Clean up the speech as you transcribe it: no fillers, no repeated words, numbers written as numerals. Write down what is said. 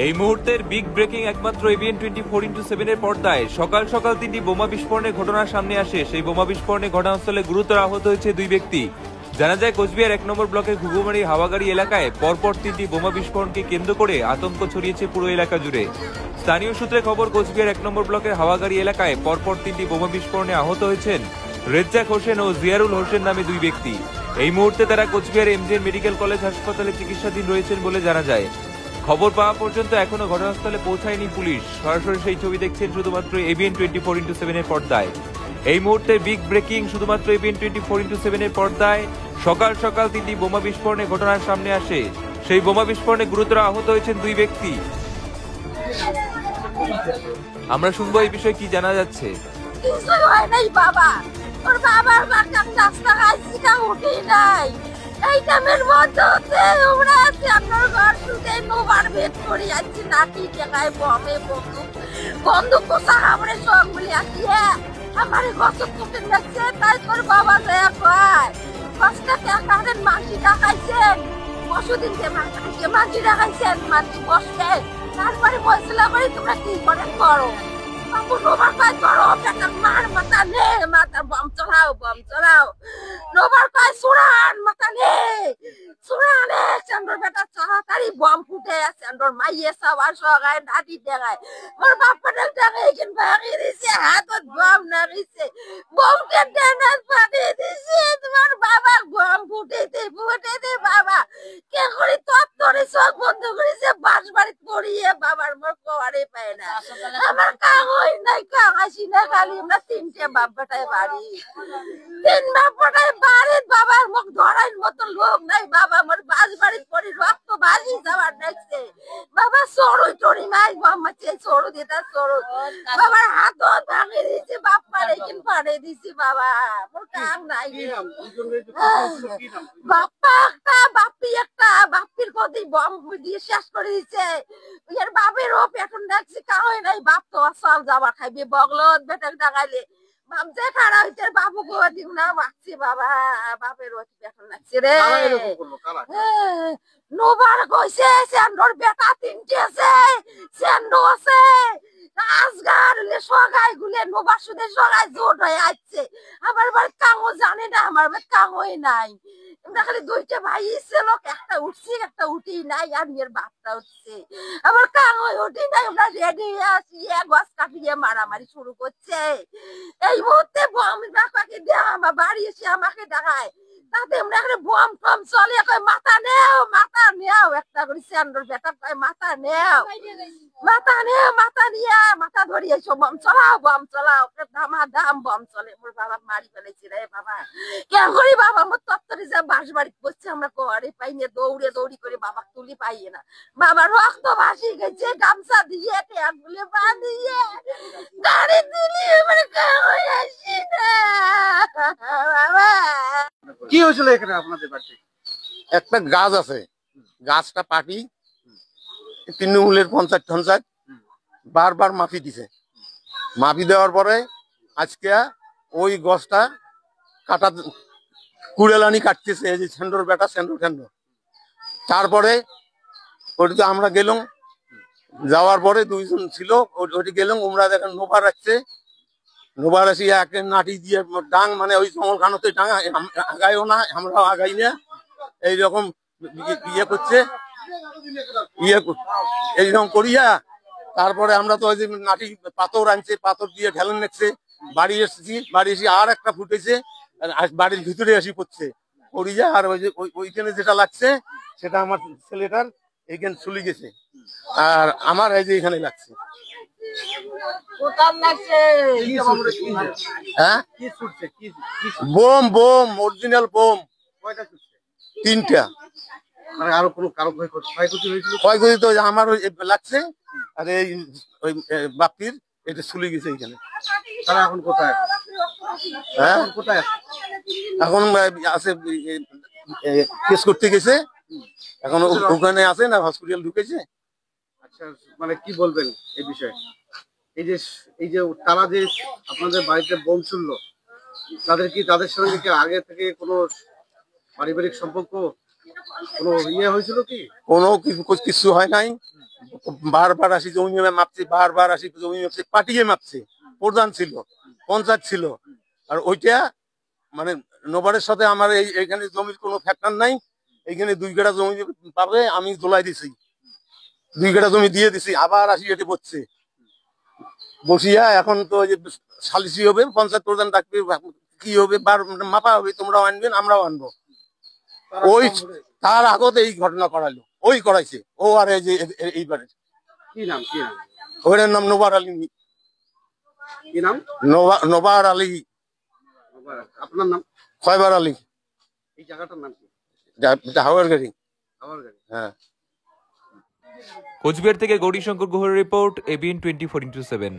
এই মুহূর্তের big breaking একমাত্র এবিএন 24x7 এর পর্দায় সকাল সকাল 3টি বোমা বিস্ফোরণের ঘটনা সামনে আসে। সেই বোমা বিস্ফোরণে ঘটনাস্থলে গুরুতর আহত হয়েছে 2 ব্যক্তি। জানা যায় কোচবিহার 1 নম্বর ব্লকের ঘুঘুমারি হাওয়াগাড়ি এলাকায় পরপর 3টি বোমা বিস্ফোরণকে কেন্দ্র করে আতঙ্ক ছড়িয়েছে পুরো এলাকা জুড়ে। স্থানীয় সূত্রে খবর, কোচবিহার 1 নম্বর ব্লকের হাওয়াগাড়ি এলাকায় পরপর 3টি বোমা বিস্ফোরণে আহত হয়েছেন রেজ্জাক হোসেন ও জিয়ারুল হোসেন নামে 2 ব্যক্তি। এই মুহূর্তে তারা কোচবিহার এমজিএম মেডিকেল কলেজ হাসপাতালে চিকিৎসাধীন রয়েছেন বলে জানা যায়। খবর পাওয়া পর্যন্ত এখনো ঘটনাস্থলে পৌঁছায়নি পুলিশ। সরাসরি সেই ছবি দেখছেন শুধুমাত্র এবিএন 24x7 এর পর্দায়। এই মুহূর্তে বিগ ব্রেকিং শুধুমাত্র এবিএন 24x7 এর পর্দায় সকাল সকাল 3টি বোমা বিস্ফোরণের ঘটনার সামনে আসে। সেই বোমা বিস্ফোরণে গুরুতর আহত হয়েছেন 2 ব্যক্তি। আমরা শুনবো এই বিষয়ে কি জানা যাচ্ছে। এই টাইমের মধ্যে আমরা আপনার ঘর শুতে নোবার ভেদ করে যাচ্ছি, নাতি জায়গায় বমে বন্দুক পোষা আমরা সব মিলে আছি। আমার গছত তুলতে যাচ্ছে, তাই তোর বাবা যায় কয় 5 টাকা কাদের মাটি দেখাইছেন, পশুদিনকে মাটি দেখাইছেন, মাটি বসবে। তারপরে বলছিলাম তোমরা কি করে করো, বাবু নোবার কাজ করো, বেটার মার মাথা নে, মাথা বম চালাও। নোবার কাজ সুরান মাথা নে, সুরানে চন্দ্র বেটা তাড়াতাড়ি বম ফুটে চন্দ্র মাইয়ে সবার সগায় নাটি দেখায়। মোর বাপনের টাকা এখান ভাঙিয়ে দিছে, হাতত বম নাগিছে, বমকে ডেনাস ফাটিয়ে দিছে। তোমার বাবা বম ফুটেতে বাবা কে করে তপ ধরে চোখ বন্ধ করেছে, বাস বাড়ি পড়িয়ে বাবার মোর কোয়ারে পায় না। আমার কাগজ নাই, কাগাসি না, খালি আমরা 3টে বাপ বেটায় বাড়ি, 3 বাপ বেটায় বাড়ি। বাবার মুখ ধরার মতো লোক নাই, বাবা আমার বাস বাড়ি পড়ি রক্ত বাজি যাবার দেখছে। বাবা সরুই টরি নাই, মামাচ্ছে সরু দিতা সরু, বাবার হাত ভাঙে দিয়েছে, বাপ পারে কিন ফাড়ে দিছি। বাবা মোর কাম নাই, বাপ্পা একটা বাপ্পির গদি বম দিয়ে শেষ করে দিচ্ছে। এর বাপেরও পেটন দেখছি কারণ নাই, বাপ তো সব যাবা খাইবে বগলত বেটাক ডাকাইলে বাপ যে খাড়া হইতে বাবু গো দিব না বাচ্চি। বাবা বাপের পেটন লাগছে রে। নোবার কইছে সেন্ডর বেটা 3টে আছে, সেন্ডো আছে, রাজগার সগাই গুলে নোবার সুদে সগাই জোট হয়ে আসছে। আমার বাড়ি কাঙো জানে না, আমার বাড়ি কাঙোই নাই। আমরা খালি 2টে ভাই ছিল, একটা উঠছি একটা উঠি নাই, আর মেয়ের বাপটা উঠছে, আমার কাঙোই উঠি নাই। আমরা রেডি আছি, গছ কাটিয়ে মারামারি শুরু করছে। এই মুহূর্তে বম ডাকাকে দেওয়া আমার বাড়ি এসে আমাকে দেখায়, তাতে আমরা একটা বম টম চলে কয় মাথা নেও একটা করে স্যান্ডর বেটা কয় মাথা নেও, মাথা নিয়ে মাথা ধরিয়ে এসো, বম চালাও দাম বম চলে। মোর বাবা মারি ফেলেছি রে বাবা, কেন করি বাবা মোর তত্তরে যা বাস বাড়ি বসছে, আমরা কোয়ারে পাই না, দৌড়ি করে বাবা তুলি পাইয়ে না। বাবা রক্ত ভাসি গেছে, গামছা দিয়ে ট্যাগুলে বাঁধিয়ে গাড়ি দিলি মানে আসি না। বাবা কি হয়েছিল এখানে আপনাদের বাড়িতে? একটা গাছ আছে, গাছটা পাটি তৃণমূলের পঞ্চায়েত বারবার মাফি দিছে। মাফি দেওয়ার পরে আজকে ওই গাছটা কাটা কুড়েলানি কাটতেছে, এই যে সেন্ডর বেটা সেন্ডর। তারপরে ওটিতে আমরা গেলাম, যাওয়ার পরে 2 জন ছিল, ওটি গেলাম, আমরা দেখেন নোবার আসছে, নোবার আসি এক নাটি দিয়ে ডাং, মানে ওই জঙ্গল খানতে ডাং আগাইও না, আমরাও আগাই না, এইরকম ইয়ে করছে, এইরকম করিয়া তারপরে আমরা তো ওই যে নাটি পাথর আনছে, পাথর দিয়ে ঢেলন নেছে, বাড়ি এসে আর একটা ফুটেছে, বাড়ির ভিতরে এসে পড়ছে করিয়া। আর ওই যে ওইখানে যেটা লাগছে সেটা আমার ছেলেটার এইখানে চলে গেছে, আর আমার এই যে এখানে লাগছে। হ্যাঁ, বোম অরিজিনাল বোম 3টা। মানে আরো কোনো কারো ক্ষয়ক্ষতি হয়েছিল? ক্ষয়ক্ষতি তো আমার লাগছে, আর এই ওই বাপির এটা চলে গেছে এইখানে। তারা এখন কোথায়? হ্যাঁ, কোথায় এখন আছে, কেস করতে গেছে, এখন ওখানে আছে না, হসপিটাল ঢুকেছে। আচ্ছা, মানে কি বলবেন এই বিষয়ে? এই যে তারা যে আপনাদের বাড়িতে বোম ছুড়লো, তাদের সঙ্গে কি আগে থেকে কোনো পারিবারিক সম্পর্ক কোনো ইয়ে হয়েছিল কি? কোনো কিছু হয় নাই, বারবার আসি জমি মাপছে, বারবার আসি জমি মাপছে, পাটিয়ে মাপছে। প্রধান ছিল, পঞ্চায়েত ছিল, আর ওইটা মানে নবারের সাথে আমার এখানে জমির কোনো ফ্যাক্টর নাই। এইখানে 2 কাঠা জমি পাবে, আমি দোলাই দিছি, 2 কাঠা জমি দিয়ে দিছি। আবার আসি এটি বসছে, বসিয়া এখন তো ওই যে সালিসি হবে, পঞ্চায়েত প্রধান ডাকবে, কি হবে, মাপা হবে, তোমরাও আনবেন আমরাও আনবো। ওই তার আগতে এই ঘটনা করাইলো, ওই করাইছে ও। আর এই যে এইবারে কি নাম ওর নাম নোবার আলী। কি নাম? নোবার আলী, আপনার নাম? খয়বার আলী। এই জায়গাটার নাম কি? হাওয়ার গাড়ি। আমার গাড়ি। হ্যাঁ। কোচবিহার থেকে গৌরীশঙ্কর গুহর রিপোর্ট, ABN 24/7।